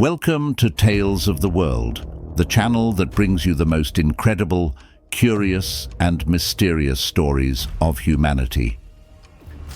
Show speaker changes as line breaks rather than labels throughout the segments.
Welcome to Tales of the World, the channel that brings you the most incredible, curious and mysterious stories of humanity.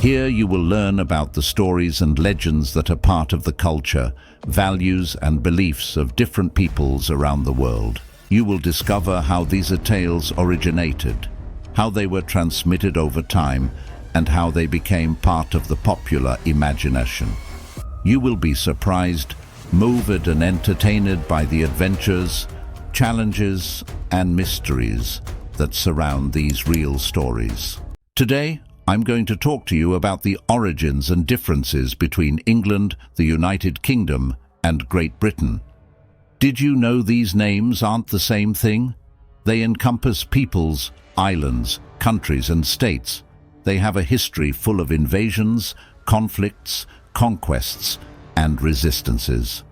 Here you will learn about the stories and legends that are part of the culture, values and beliefs of different peoples around the world. You will discover how these tales originated, how they were transmitted over time, and how they became part of the popular imagination. You will be surprised, moved and entertained by the adventures, challenges and mysteries that surround these real stories. Today, I'm going to talk to you about the origins and differences between England, the United Kingdom, and Great Britain. Did you know these names aren't the same thing? They encompass peoples, islands, countries and states. They have a history full of invasions, conflicts, conquests, and resistances.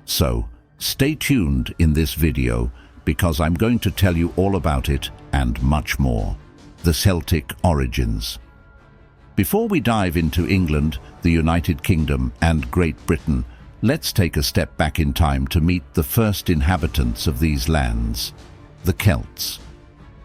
So, stay tuned in this video because I'm going to tell you all about it and much more. The Celtic origins. Before we dive into England, the United Kingdom, and Great Britain, let's take a step back in time to meet the first inhabitants of these lands, the Celts.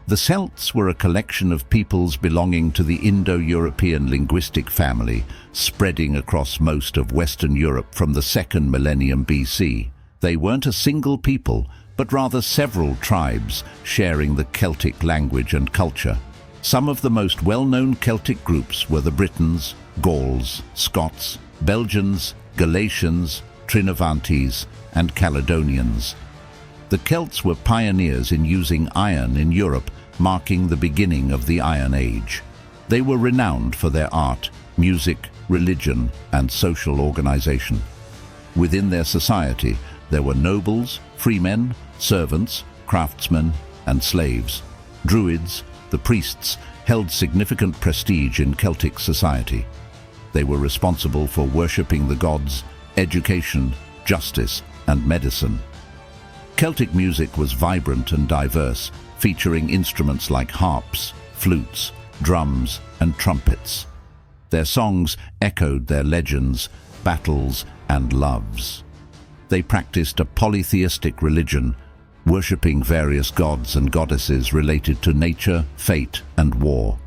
The Celts were a collection of peoples belonging to the Indo-European linguistic family, spreading across most of Western Europe from the 2nd millennium BC. They weren't a single people, but rather several tribes sharing the Celtic language and culture. Some of the most well-known Celtic groups were the Britons, Gauls, Scots, Belgians, Galatians, Trinovantes, and Caledonians. The Celts were pioneers in using iron in Europe, marking the beginning of the Iron Age. They were renowned for their art, music, religion, and social organization. Within their society, there were nobles, freemen, servants, craftsmen, and slaves. Druids, the priests, held significant prestige in Celtic society. They were responsible for worshipping the gods, education, justice, and medicine. Celtic music was vibrant and diverse, featuring instruments like harps, flutes, drums, and trumpets. Their songs echoed their legends, battles, and loves. They practiced a polytheistic religion, worshipping various gods and goddesses related to nature, fate, and war.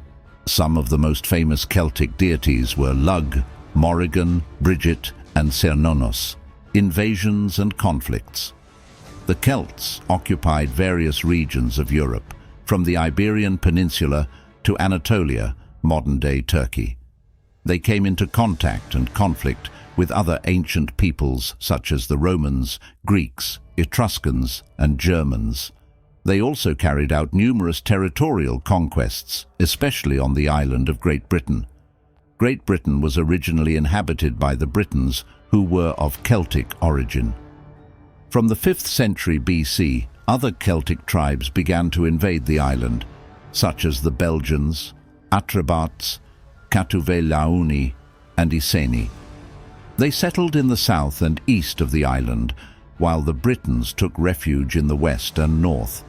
Some of the most famous Celtic deities were Lugh, Morrigan, Bridget, and Cernunnos. Invasions and conflicts. The Celts occupied various regions of Europe, from the Iberian Peninsula to Anatolia, modern-day Turkey. They came into contact and conflict with other ancient peoples such as the Romans, Greeks, Etruscans, and Germans. They also carried out numerous territorial conquests, especially on the island of Great Britain. Great Britain was originally inhabited by the Britons, who were of Celtic origin. From the 5th century BC, other Celtic tribes began to invade the island, such as the Belgians, Atrebats, Catuvelauni, and Iceni. They settled in the south and east of the island, while the Britons took refuge in the west and north.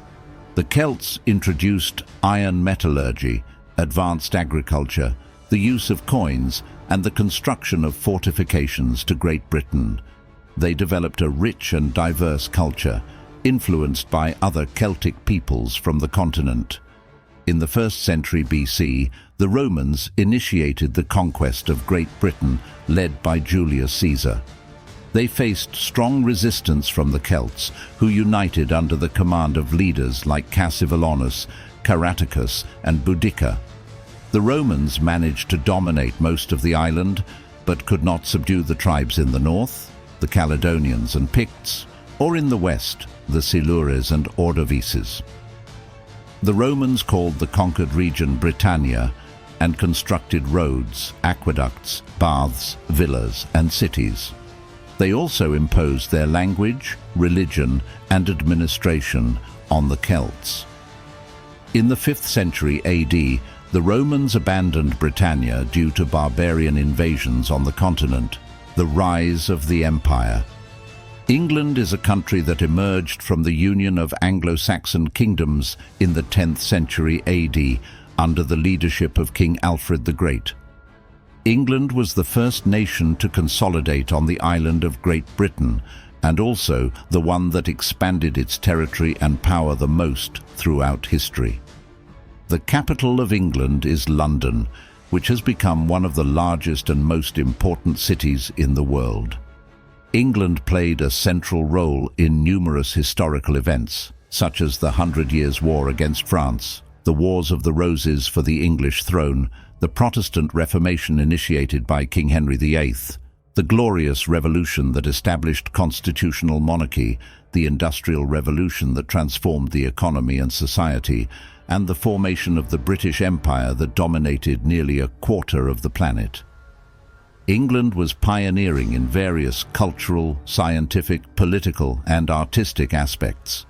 The Celts introduced iron metallurgy, advanced agriculture, the use of coins, and the construction of fortifications to Great Britain. They developed a rich and diverse culture, influenced by other Celtic peoples from the continent. In the 1st century BC, the Romans initiated the conquest of Great Britain, led by Julius Caesar. They faced strong resistance from the Celts, who united under the command of leaders like Cassivellaunus, Caratacus, and Boudicca. The Romans managed to dominate most of the island, but could not subdue the tribes in the north, the Caledonians and Picts, or in the west, the Silures and Ordovices. The Romans called the conquered region Britannia and constructed roads, aqueducts, baths, villas, and cities. They also imposed their language, religion, and administration on the Celts. In the 5th century AD, the Romans abandoned Britannia due to barbarian invasions on the continent. The rise of the empire. England is a country that emerged from the union of Anglo-Saxon kingdoms in the 10th century AD under the leadership of King Alfred the Great. England was the first nation to consolidate on the island of Great Britain, and also the one that expanded its territory and power the most throughout history. The capital of England is London, which has become one of the largest and most important cities in the world. England played a central role in numerous historical events, such as the 100 Years' War against France, the Wars of the Roses for the English throne, the Protestant Reformation initiated by King Henry VIII, the Glorious Revolution that established constitutional monarchy, the Industrial Revolution that transformed the economy and society, and the formation of the British Empire that dominated nearly a quarter of the planet. England was pioneering in various cultural, scientific, political, and artistic aspects.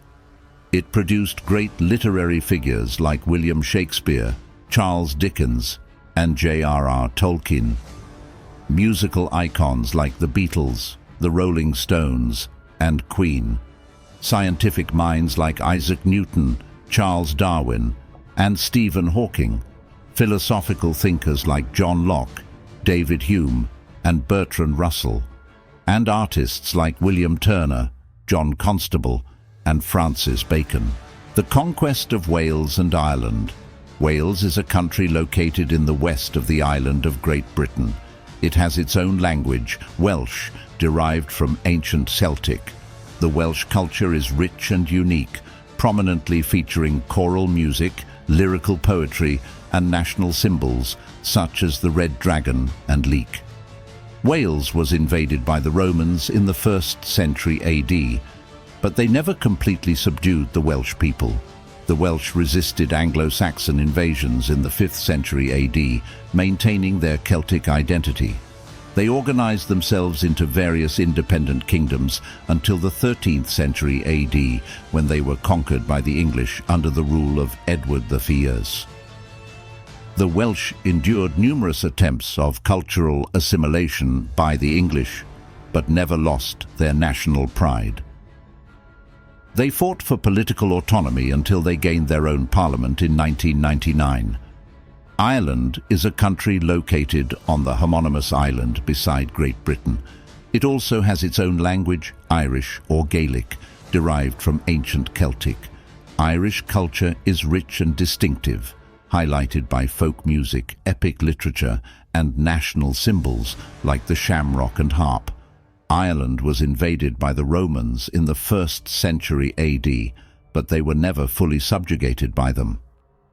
It produced great literary figures like William Shakespeare, Charles Dickens, and J.R.R. Tolkien. Musical icons like the Beatles, the Rolling Stones, and Queen. Scientific minds like Isaac Newton, Charles Darwin, and Stephen Hawking. Philosophical thinkers like John Locke, David Hume, and Bertrand Russell. And artists like William Turner, John Constable, and Francis Bacon. The conquest of Wales and Ireland. Wales is a country located in the west of the island of Great Britain. It has its own language, Welsh, derived from ancient Celtic. The Welsh culture is rich and unique, prominently featuring choral music, lyrical poetry, and national symbols such as the red dragon and leek. Wales was invaded by the Romans in the 1st century AD, but they never completely subdued the Welsh people. The Welsh resisted Anglo-Saxon invasions in the 5th century AD, maintaining their Celtic identity. They organized themselves into various independent kingdoms until the 13th century AD, when they were conquered by the English under the rule of Edward the Fierce. The Welsh endured numerous attempts of cultural assimilation by the English, but never lost their national pride. They fought for political autonomy until they gained their own parliament in 1999. Ireland is a country located on the homonymous island beside Great Britain. It also has its own language, Irish or Gaelic, derived from ancient Celtic. Irish culture is rich and distinctive, highlighted by folk music, epic literature, and national symbols like the shamrock and harp. Ireland was invaded by the Romans in the 1st century AD, but they were never fully subjugated by them.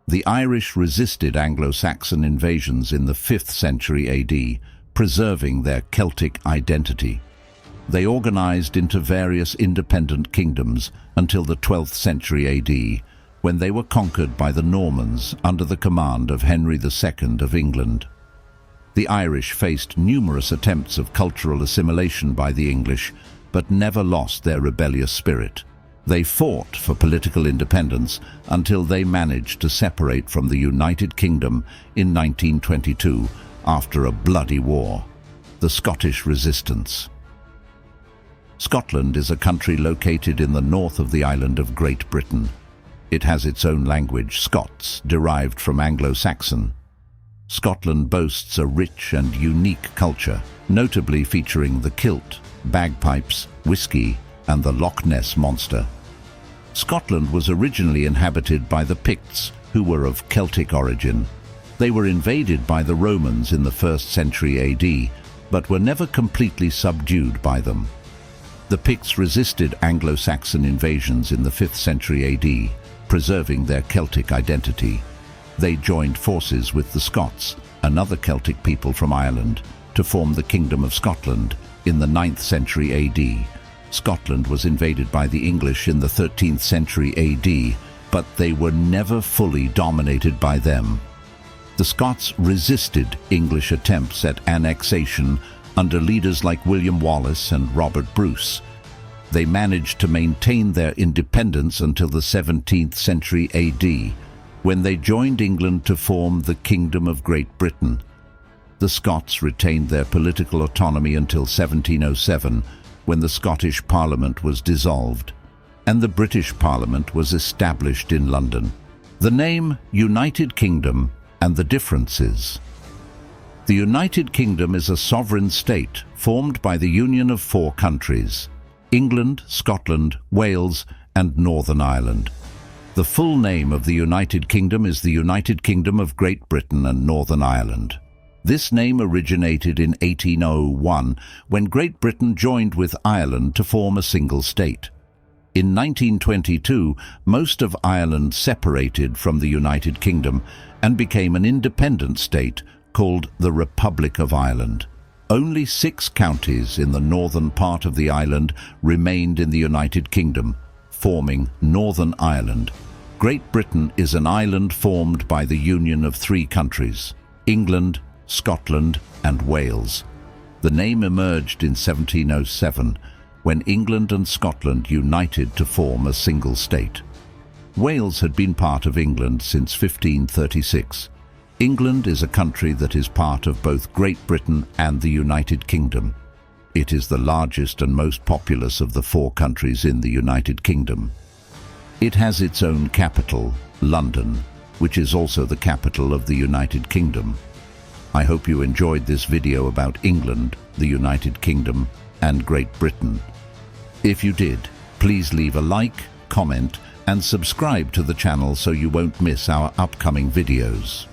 The Irish resisted Anglo-Saxon invasions in the 5th century AD, preserving their Celtic identity. They organized into various independent kingdoms until the 12th century AD, when they were conquered by the Normans under the command of Henry II of England. The Irish faced numerous attempts of cultural assimilation by the English, but never lost their rebellious spirit. They fought for political independence until they managed to separate from the United Kingdom in 1922 after a bloody war. The Scottish Resistance. Scotland is a country located in the north of the island of Great Britain. It has its own language, Scots, derived from Anglo-Saxon. Scotland boasts a rich and unique culture, notably featuring the kilt, bagpipes, whiskey, and the Loch Ness Monster. Scotland was originally inhabited by the Picts, who were of Celtic origin. They were invaded by the Romans in the 1st century AD, but were never completely subdued by them. The Picts resisted Anglo-Saxon invasions in the 5th century AD, preserving their Celtic identity. They joined forces with the Scots, another Celtic people from Ireland, to form the Kingdom of Scotland in the 9th century AD. Scotland was invaded by the English in the 13th century AD, but they were never fully dominated by them. The Scots resisted English attempts at annexation under leaders like William Wallace and Robert Bruce. They managed to maintain their independence until the 17th century AD, when they joined England to form the Kingdom of Great Britain. The Scots retained their political autonomy until 1707, when the Scottish Parliament was dissolved, and the British Parliament was established in London. The name United Kingdom and the differences. The United Kingdom is a sovereign state formed by the union of 4 countries: England, Scotland, Wales, and Northern Ireland. The full name of the United Kingdom is the United Kingdom of Great Britain and Northern Ireland. This name originated in 1801 when Great Britain joined with Ireland to form a single state. In 1922, most of Ireland separated from the United Kingdom and became an independent state called the Republic of Ireland. Only 6 counties in the northern part of the island remained in the United Kingdom, forming Northern Ireland. Great Britain is an island formed by the union of 3 countries, England, Scotland, and Wales. The name emerged in 1707, when England and Scotland united to form a single state. Wales had been part of England since 1536. England is a country that is part of both Great Britain and the United Kingdom. It is the largest and most populous of the 4 countries in the United Kingdom. It has its own capital, London, which is also the capital of the United Kingdom. I hope you enjoyed this video about England, the United Kingdom, and Great Britain. If you did, please leave a like, comment, and subscribe to the channel so you won't miss our upcoming videos.